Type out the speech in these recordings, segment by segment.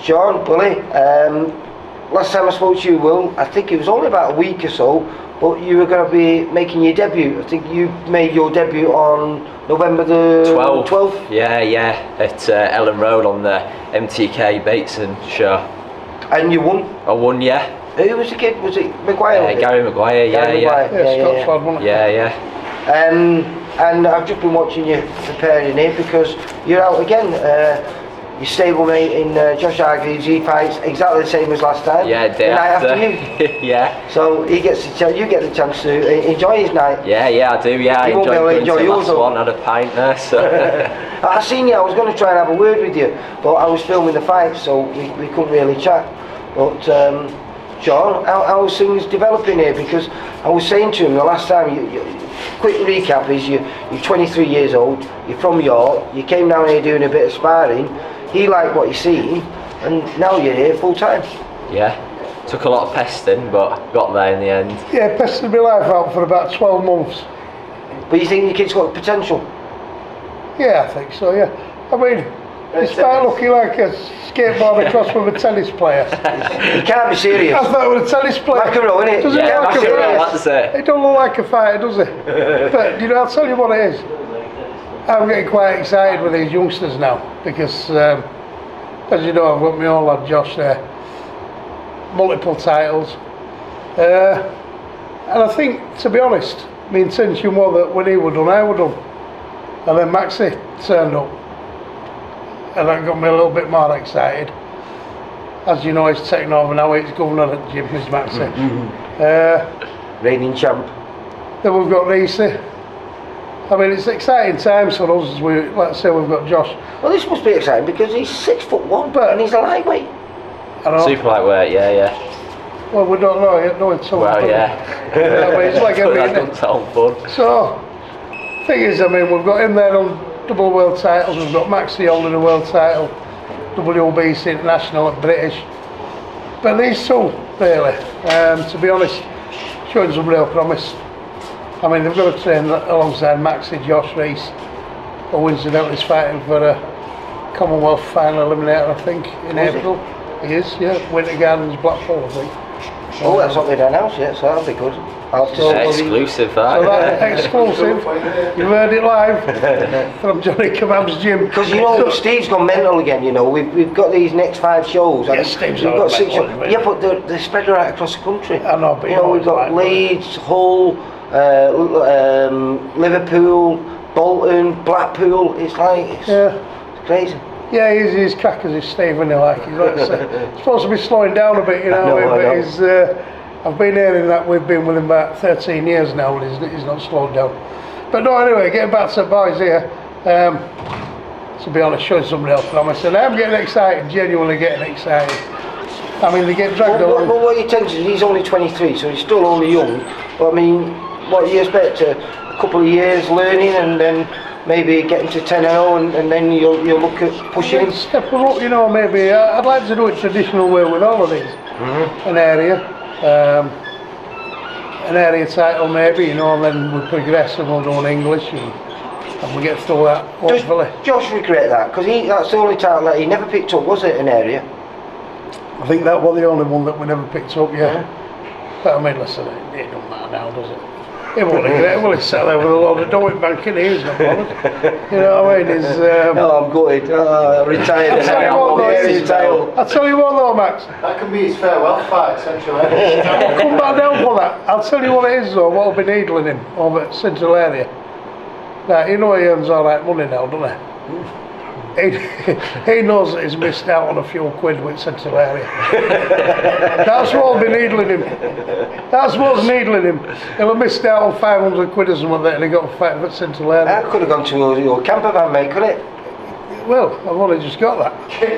Sean, Willy, last time I spoke to you, Will, I think it was only about a week or so, but you were going to be making your debut. I think you made your debut on November the 12th? Yeah, at Ellen Road on the MTK Bateson show. And you won? I won, yeah. Who was the kid? Was it Maguire? Gary Maguire, Yeah, Scott's lad, wasn't it? Yeah. And I've just been watching you preparing here because you're out again. Your stablemate in Josh Hargreaves, he fights exactly the same as last time. Yeah, day the night after. after you. Yeah. So he gets you get the chance to enjoy his night. Yeah, I do. Yeah, I enjoyed the last one. Had a pint there. So. I seen you. I was going to try and have a word with you, but I was filming the fight, so we couldn't really chat. But Sean, how's things developing here? Because I was saying to him the last time. Quick recap is you're 23 years old. You're from York. You came down here doing a bit of sparring. He liked what he's seen, and now you're here full time. Yeah, took a lot of pesting, but got there in the end. Yeah, pested my life out for about 12 months. But you think your kid's got potential? Yeah, I think so, yeah. I mean, despite looking like a skateboard across from a tennis player. You can't be serious. I thought it was a tennis player. Macaroni, innit? Does it Yeah, look like a fighter? that's it. It don't look like a fighter, does it? But, you know, I'll tell you what it is. I'm getting quite excited with these youngsters now because, as you know, I've got my own lad Josh there, multiple titles, and I think, to be honest, my intention was that when he was done, I was done, and then Maxi turned up, and that got me a little bit more excited. As you know, he's taken over now, he's governor at the gym, is Maxi. Reigning champ. Then we've got Reese. I mean, it's exciting times for us as let's say we've got Josh. Well, this must be exciting because he's 6'1", and he's a lightweight. I know. Super lightweight, yeah. Well, we don't know yet, no one told Well, us. yeah. It's like That everything. doesn't sound fun. So, thing is, I mean, we've got him there on double world titles, we've got Maxi holding a world title, WBC International at British. But these two, really, to be honest, showing some real promise. I mean, they've got to train alongside Maxi, Josh, Reese, who incidentally is fighting for a Commonwealth final eliminator, I think, in April. He is, yeah. Winter Gardens, Blackpool, I think. Oh, that's not been announced yet, so that'll be good. Exclusive, that. So that exclusive. You heard it live from Johnny Kebab's gym. Because you know, Steve's gone mental again. You know, we've got these next 5 shows. Yeah, Steve's we've got 6 mental, shows. Yeah, but they're spread right across the country. I know, but you know, we've got Leeds, Hull, Liverpool, Bolton, Blackpool. It's crazy. Yeah, he's crack as his Steve, isn't he? Like he's supposed to be slowing down a bit, you know. But he's. I've been hearing that we've been with him about 13 years now, and he's not slowed down. But no, anyway, getting back to the boys here. To be honest, showing some real promise, and I'm getting excited, genuinely getting excited. I mean, they get dragged along. Well, what you tend to, he's only 23, so he's still only young. But I mean, what do you expect? A couple of years learning, and then maybe getting to 10-0, and then you'll look at pushing him. Step up, you know. Maybe I'd like to do it traditional way with all of these. An area title, maybe, you know, and then we progress and we'll do an English, and we get through that. Hopefully. Does Josh regret that? Because that's the only title that he never picked up, was it? An area. I think that was the only one that we never picked up, yeah. But I mean, listen, it don't matter now, does it? He won't regret it. Well, he's sat there with a lot of dough bank in here, he's not bothered. You know what I mean? No, I'm gutted. Retired. I'll tell you what though, Max. That can be his farewell fight, essentially. I'll come back down for that. I'll tell you what it is though, what will be needling him over at Central Area. Now, you know he earns alright money now, doesn't he? He knows that he's missed out on a few quid with Central Area. That's what will be needling him. That's what's needling him. He'll have missed out on 500 quid or something that, and he got a fight for Central Area. That could have gone to your camper van, mate, couldn't it? Well, I've only just got that.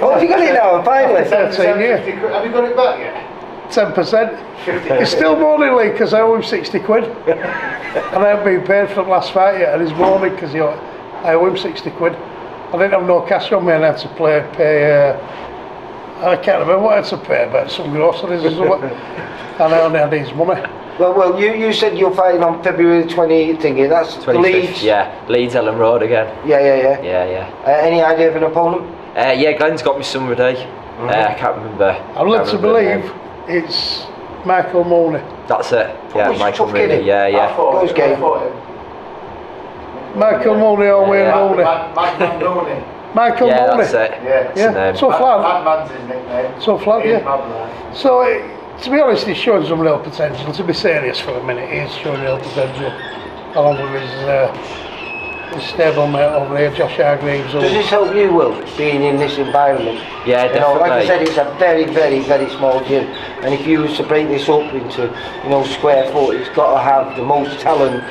Oh, have you got it now, finally? 13 years. Have you got it back yet? 10%. It's still morning league because I owe him 60 quid. And I haven't been paid for the last fight yet, and he's morning because I owe him 60 quid. I didn't have no cash on me and I had to pay, I can't remember what I had to pay, but some groceries or something. And I only had his money. Well, you said you're fighting on February 20th, thingy. That's 25th, Leeds. Yeah, Leeds, Ellen Road again. Yeah. Yeah. Any idea of an opponent? Yeah, Glenn's got me somebody. I can't remember. I'm led to Can't remember the believe name. it's Michael Mooney. That's it. Yeah, he's a Michael tough kid, Mooney. isn't he? Yeah. Goes game. Michael Mooney or Wayne Mooney. Madman Mooney. Michael Yeah, Mooney. Yeah. that's it. That's the name. So flat. Madman's his nickname. So flat, He's yeah. Madman. So, to be honest, he's showing some real potential. To be serious for a minute, he's showing real potential. Along with his stablemate over here, Josh Hargreaves. Does this help you, Will, being in this environment? Yeah, You know, like I said, definitely. it's a very, very, very small gym, and if you was to break this up into, square foot, it's got to have the most talent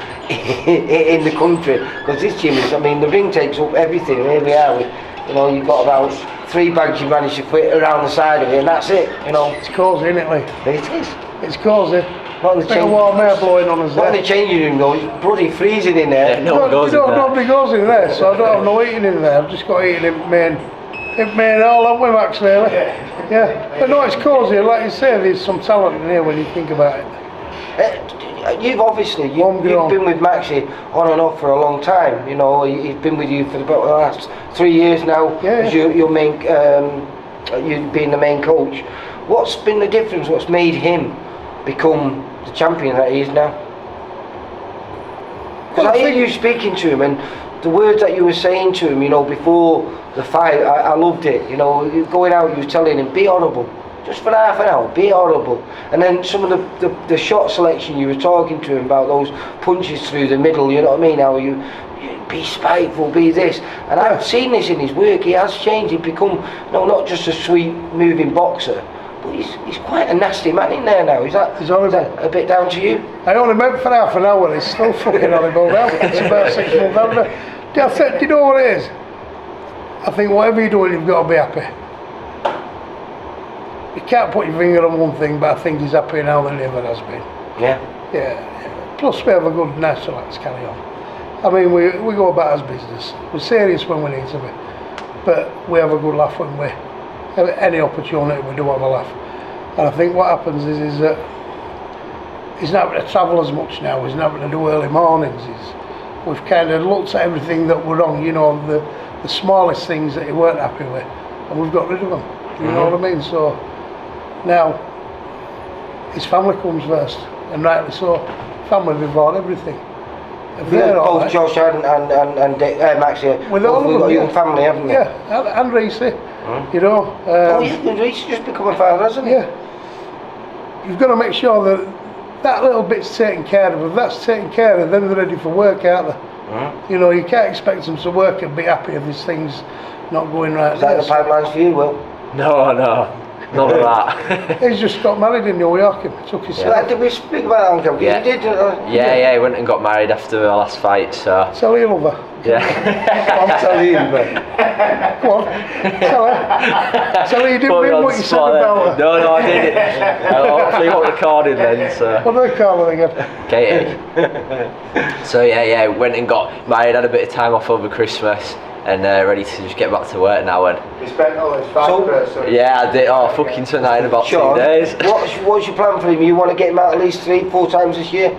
in the country. Because this gym is, I mean, the ring takes up everything. Here we are. You've got about 3 bags you manage to fit around the side of it, and that's it. It's cosy, isn't it, Lee? It is. It's cosy. Not in the Bit of change- warm air blowing on us Not in there. the changing room though. It's bloody freezing in there. Yeah, no one goes in there. Nobody goes in there, so I don't have no eating in there. I've just got eating in main hall, haven't we, Max, really? Yeah. But no, it's cosy. Like you say, there's some talent in here when you think about it. You've obviously you've Homegrown. been with Maxie on and off for a long time. He's been with you for about the last 3 years now. Yeah. As your main, you being the main coach. What's been the difference? What's made him become the champion that he is now? Because Well, I I hear think- you speaking to him, and the words that you were saying to him, before the fight, I loved it. You going out, you were telling him, be honourable. Just for half an hour, be honourable. And then some of the shot selection, you were talking to him about those punches through the middle, you know what I mean? How you be spiteful, be this. And I've seen this in his work. He has changed. He's become not just a sweet moving boxer, but he's quite a nasty man in there now. Is that a bit down to you? I only met for half an hour, he's still fucking horrible now. It's about 6 months after. Do you know what it is? I think whatever you're doing, you've got to be happy. You can't put your finger on one thing, but I think he's happier now than he ever has been. Yeah. Yeah. Plus we have a good nice relax carry on. I mean, we go about as business. We're serious when we need to be, but we have a good laugh when we have any opportunity. We do have a laugh, and I think what happens is that he's not having to travel as much now. He's not having to do early mornings. We've kind of looked at everything that were wrong. The smallest things that he weren't happy with, and we've got rid of them. You know what I mean? So now his family comes first, and rightly so. Family before everything. If they're all Both right, Josh and Max here. With all of We've them, got a yeah. young family, haven't we? yeah, and Reese, Oh yeah, Reece just become a father, hasn't he? yeah. You've got to make sure that that little bit's taken care of. If that's taken care of, then they're ready for work, aren't they? You can't expect them to work and be happy if this thing's not going right. Is that the pipelines for you, Will? No, none of that. He's just got married in New York and took his son. Did we speak about that on camera? Yeah. You did. Yeah, he went and got married after the last fight, so Tell your lover. yeah. I'm telling you, mate. Come on. Tell her. Tell her you didn't Put me mean on what the you said spot about there. her. No, I didn't. Hopefully you won't record it then, so. What do they call her again? Katie. So yeah, went and got married, had a bit of time off over Christmas, and ready to just get back to work now. And He spent all his fight for us, so yeah, I did. Oh, fucking tonight in about Sean, 2 days. what's your plan for him? You want to get him out at least 3-4 times this year?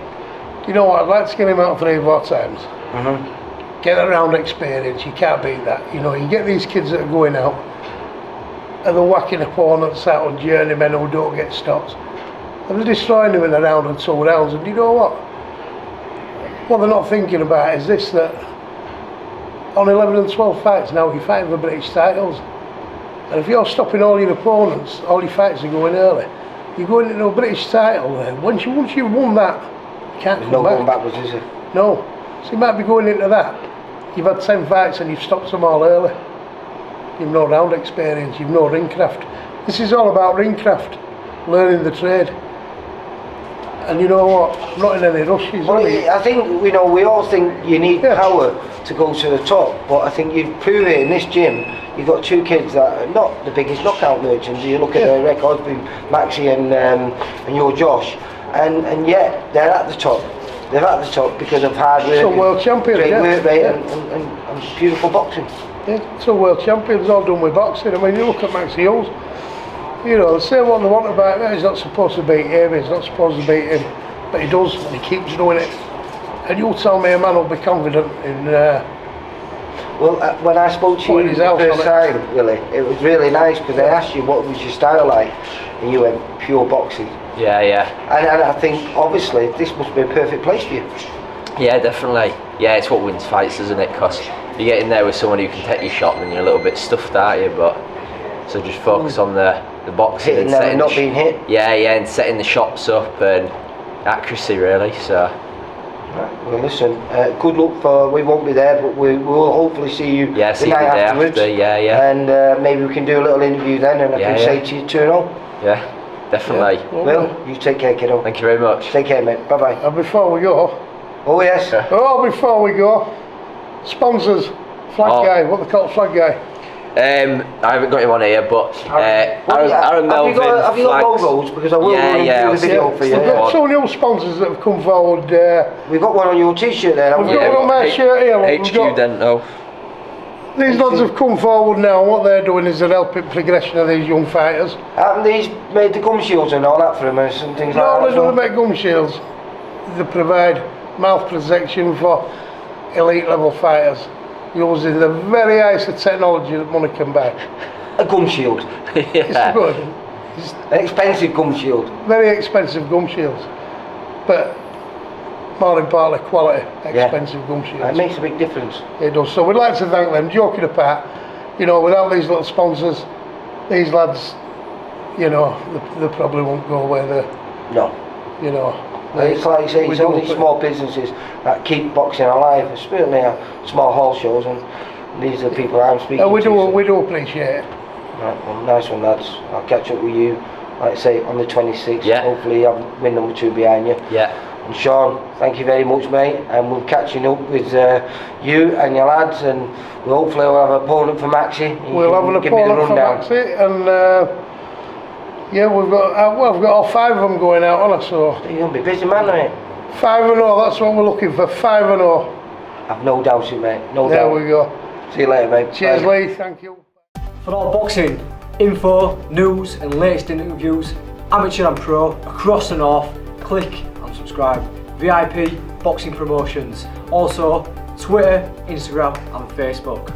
You know what? I'd like to get him out 3 or 4 times. Get around experience. You can't beat that. You get these kids that are going out and they're whacking opponents out on journeymen who don't get stopped. And they're destroying them in a round or 2 rounds. And you know what? What they're not thinking about is this, that on 11 and 12 fights now you're fighting for British titles. And if you're stopping all your opponents, all your fights are going early, you're going into a British title then. Once you've won that, you can't There's come no back. going backwards, is there? No. So you might be going into that. You've had 10 fights and you've stopped them all early. You've no round experience, you've no ring craft. This is all about ring craft, learning the trade. And you know what? I'm not in any rushes. Well, are we? I think we all think you need Yeah. power to go to the top, but I think you've proven it in this gym. You've got 2 kids that are not the biggest knockout merchants. You look at their records with Maxie and your Josh, and yet they're at the top. They're at the top because of hard work, Some world champions, great yeah. work rate, Yeah. and beautiful boxing. Yeah, so world champions all done with boxing. I mean, you look at Max Hughes, they say what they want about him. He's not supposed to beat him, he's not supposed to beat him. but he does, and he keeps doing it. And you tell me a man will be confident in Well, when I spoke to putting you his the health first on it. time, Willie, it was really nice because I asked you what was your style like, and you went pure boxing. Yeah, yeah. And I think obviously this must be a perfect place for you. Yeah, definitely. Yeah, it's what wins fights, isn't it? Because you get in there with someone who can take your shot, then you're a little bit stuffed, aren't you? But so just focus on the boxing Hitting and them setting and not the being hit. Yeah, yeah, and setting the shots up and accuracy really. So. Right, well, listen. Good luck for. We won't be there, but we will hopefully see you Yeah, the see you night the day afterwards. after. Yeah, yeah. And maybe we can do a little interview then, and I Yeah, can yeah. say to you 2-0. Yeah, definitely. Yeah. Will, you take care, kiddo. Thank you very much. Take care, mate. Bye bye. And before we go, Yes. before we go, sponsors, flag Oh. guy, what they call flag guy. I haven't got him on here, but Aaron Melvin. Have you got flags. logos? Because I will Yeah, run yeah, through I'll the video see. for you. We've got two new sponsors that have come forward. We've got one on your t-shirt there. haven't We've we? got one on my shirt here. Look, we've HQ got- Dental. These lads have come forward now, and what they're doing is they're helping progression of these young fighters. Haven't these made the gum shields and all that for them and some things Not like only that? do as they well? make gum shields, they provide mouth protection for elite level fighters using the very highest of technology that money can buy. A gum shield. It's Yeah. good. It's An expensive gum shield. very expensive gum shields, but more importantly, quality, expensive gum It shields. makes a big difference. It does. So we'd like to thank them. Joking apart, you know, without these little sponsors, these lads, you know, they probably won't go where they, No. you know. It's like you say, we it's do only put- small businesses that keep boxing alive, especially small hall shows, and these are the people I'm speaking we to. do. so- We do appreciate it. Right, well, nice one, lads. I'll catch up with you, like I say, on the 26th. Yeah. Hopefully, I'll win number 2 behind you. Yeah. And Sean, thank you very much, mate. And we're catching up with you and your lads, and we'll hopefully we'll have an opponent for Maxi. You We'll can have an give me the opponent for rundown. Maxi, and yeah, we've got we've got all 5 of them going out on us. So You're gonna be busy, man, mate. 5-0. That's what we're looking for. 5-0. I've no doubt it, mate. No There doubt. we go. See you later, mate. Cheers, Bye. Lee. Thank you. For all boxing info, news and latest interviews, amateur and pro, across the north, click and subscribe. VIP Boxing Promotions. Also Twitter, Instagram and Facebook.